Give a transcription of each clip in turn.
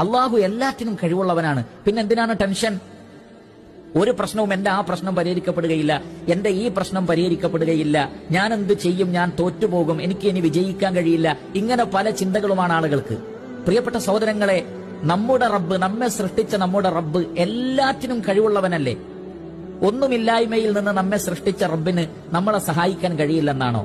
അള്ളാഹു എല്ലാറ്റിനും കഴിവുള്ളവനാണ്. പിന്നെ എന്തിനാണ് ടെൻഷൻ? ഒരു പ്രശ്നവും എന്റെ ആ പ്രശ്നം പരിഹരിക്കപ്പെടുകയില്ല, എന്റെ ഈ പ്രശ്നം പരിഹരിക്കപ്പെടുകയില്ല, ഞാൻ എന്ത് ചെയ്യും, ഞാൻ തോറ്റുപോകും, എനിക്ക് ഇനി വിജയിക്കാൻ കഴിയില്ല, ഇങ്ങനെ പല ചിന്തകളുമാണ് ആളുകൾക്ക്. പ്രിയപ്പെട്ട സഹോദരങ്ങളെ, നമ്മുടെ റബ്ബ്, നമ്മെ സൃഷ്ടിച്ച നമ്മുടെ റബ്ബ് എല്ലാറ്റിനും കഴിവുള്ളവനല്ലേ? ഒന്നുമില്ലായ്മയിൽ നിന്ന് നമ്മെ സൃഷ്ടിച്ച റബ്ബിന് നമ്മളെ സഹായിക്കാൻ കഴിയില്ലെന്നാണോ?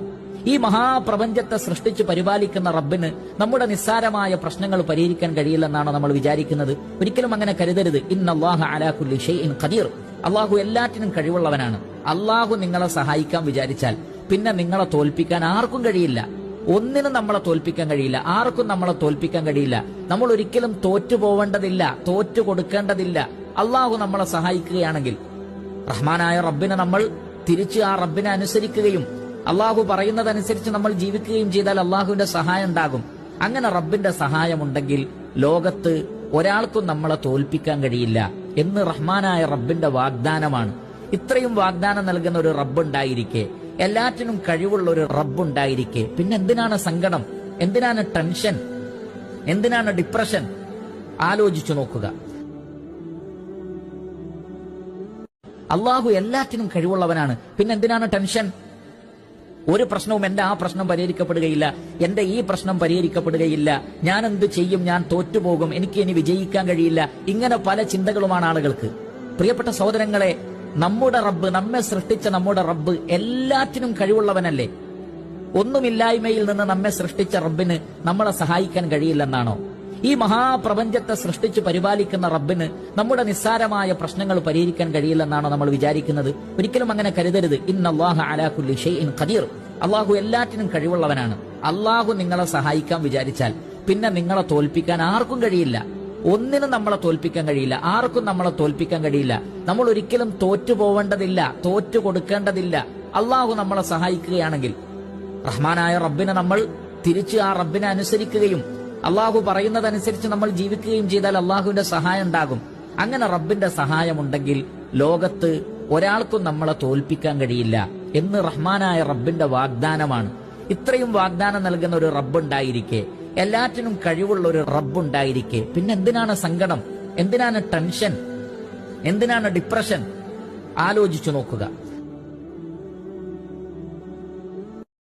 ഈ മഹാപ്രപഞ്ചത്തെ സൃഷ്ടിച്ച് പരിപാലിക്കുന്ന റബ്ബിന് നമ്മുടെ നിസ്സാരമായ പ്രശ്നങ്ങൾ പരിഹരിക്കാൻ കഴിയില്ലെന്നാണോ നമ്മൾ വിചാരിക്കുന്നത്? ഒരിക്കലും അങ്ങനെ കരുതരുത്. ഇന്നല്ലാഹ അലാ കുല്ലി ഷൈഇൻ ഖദീർ. അള്ളാഹു എല്ലാറ്റിനും കഴിവുള്ളവനാണ്. അള്ളാഹു നിങ്ങളെ സഹായിക്കാൻ വിചാരിച്ചാൽ പിന്നെ നിങ്ങളെ തോൽപ്പിക്കാൻ ആർക്കും കഴിയില്ല. ഒന്നിനും നമ്മളെ തോൽപ്പിക്കാൻ കഴിയില്ല, ആർക്കും നമ്മളെ തോൽപ്പിക്കാൻ കഴിയില്ല. നമ്മൾ ഒരിക്കലും തോറ്റു പോവേണ്ടതില്ല, തോറ്റു കൊടുക്കേണ്ടതില്ല. അള്ളാഹു നമ്മളെ സഹായിക്കുകയാണെങ്കിൽ, റഹ്മാനായ റബ്ബിനെ നമ്മൾ തിരിച്ച് ആ റബ്ബിനെ അനുസരിക്കുകയും അള്ളാഹു പറയുന്നതനുസരിച്ച് നമ്മൾ ജീവിക്കുകയും ചെയ്താൽ അള്ളാഹുവിന്റെ സഹായം ഉണ്ടാകും. അങ്ങനെ റബ്ബിന്റെ സഹായമുണ്ടെങ്കിൽ ലോകത്ത് ഒരാൾക്കും നമ്മളെ തോൽപ്പിക്കാൻ കഴിയില്ല എന്ന് റഹ്മാനായ റബ്ബിന്റെ വാഗ്ദാനമാണ്. ഇത്രയും വാഗ്ദാനം നൽകുന്ന ഒരു റബ്ബുണ്ടായിരിക്കെ, എല്ലാറ്റിനും കഴിവുള്ള ഒരു റബ്ബുണ്ടായിരിക്കെ, പിന്നെ എന്തിനാണ് സങ്കടം, എന്തിനാണ് ടെൻഷൻ, എന്തിനാണ് ഡിപ്രഷൻ? ആലോചിച്ചു നോക്കുക. അള്ളാഹു എല്ലാറ്റിനും കഴിവുള്ളവനാണ്. പിന്നെ എന്തിനാണ് ടെൻഷൻ? ഒരു പ്രശ്നവും എന്റെ ആ പ്രശ്നം പരിഹരിക്കപ്പെടുകയില്ല, എന്റെ ഈ പ്രശ്നം പരിഹരിക്കപ്പെടുകയില്ല, ഞാൻ എന്ത് ചെയ്യും, ഞാൻ തോറ്റുപോകും, എനിക്ക് ഇനി വിജയിക്കാൻ കഴിയില്ല, ഇങ്ങനെ പല ചിന്തകളുമാണ് ആളുകൾക്ക്. പ്രിയപ്പെട്ട സഹോദരങ്ങളെ, നമ്മുടെ റബ്ബ്, നമ്മെ സൃഷ്ടിച്ച നമ്മുടെ റബ്ബ് എല്ലാറ്റിനും കഴിവുള്ളവനല്ലേ? ഒന്നുമില്ലായ്മയിൽ നിന്ന് നമ്മെ സൃഷ്ടിച്ച റബ്ബിന് നമ്മളെ സഹായിക്കാൻ കഴിയില്ലെന്നാണോ? ഈ മഹാപ്രപഞ്ചത്തെ സൃഷ്ടിച്ച് പരിപാലിക്കുന്ന റബ്ബിന് നമ്മുടെ നിസ്സാരമായ പ്രശ്നങ്ങൾ പരിഹരിക്കാൻ കഴിയില്ലെന്നാണോ നമ്മൾ വിചാരിക്കുന്നത്? ഒരിക്കലും അങ്ങനെ കരുതരുത്. ഇന്നല്ലാഹ അലാ കുല്ലി ഷൈഇൻ ഖദീർ. അള്ളാഹു എല്ലാറ്റിനും കഴിവുള്ളവനാണ്. അള്ളാഹു നിങ്ങളെ സഹായിക്കാൻ വിചാരിച്ചാൽ പിന്നെ നിങ്ങളെ തോൽപ്പിക്കാൻ ആർക്കും കഴിയില്ല. ഒന്നിനും നമ്മളെ തോൽപ്പിക്കാൻ കഴിയില്ല, ആർക്കും നമ്മളെ തോൽപ്പിക്കാൻ കഴിയില്ല. നമ്മൾ ഒരിക്കലും തോറ്റു പോവേണ്ടതില്ല, തോറ്റു കൊടുക്കേണ്ടതില്ല. അള്ളാഹു നമ്മളെ സഹായിക്കുകയാണെങ്കിൽ, റഹ്മാനായ റബ്ബിനെ നമ്മൾ തിരിച്ച് ആ റബ്ബിനെ അനുസരിക്കുകയും അള്ളാഹു പറയുന്നതനുസരിച്ച് നമ്മൾ ജീവിക്കുകയും ചെയ്താൽ അള്ളാഹുവിന്റെ സഹായം ഉണ്ടാകും. അങ്ങനെ റബ്ബിന്റെ സഹായമുണ്ടെങ്കിൽ ലോകത്ത് ഒരാൾക്കും നമ്മളെ തോൽപ്പിക്കാൻ കഴിയില്ല എന്ന് റഹ്മാനായ റബ്ബിന്റെ വാഗ്ദാനമാണ്. ഇത്രയും വാഗ്ദാനം നൽകുന്ന ഒരു റബ്ബുണ്ടായിരിക്കെ, എല്ലാറ്റിനും കഴിവുള്ള ഒരു റബ്ബുണ്ടായിരിക്കെ, പിന്നെ എന്തിനാണ് സങ്കടം, എന്തിനാണ് ടെൻഷൻ, എന്തിനാണ് ഡിപ്രഷൻ? ആലോചിച്ചു നോക്കുക.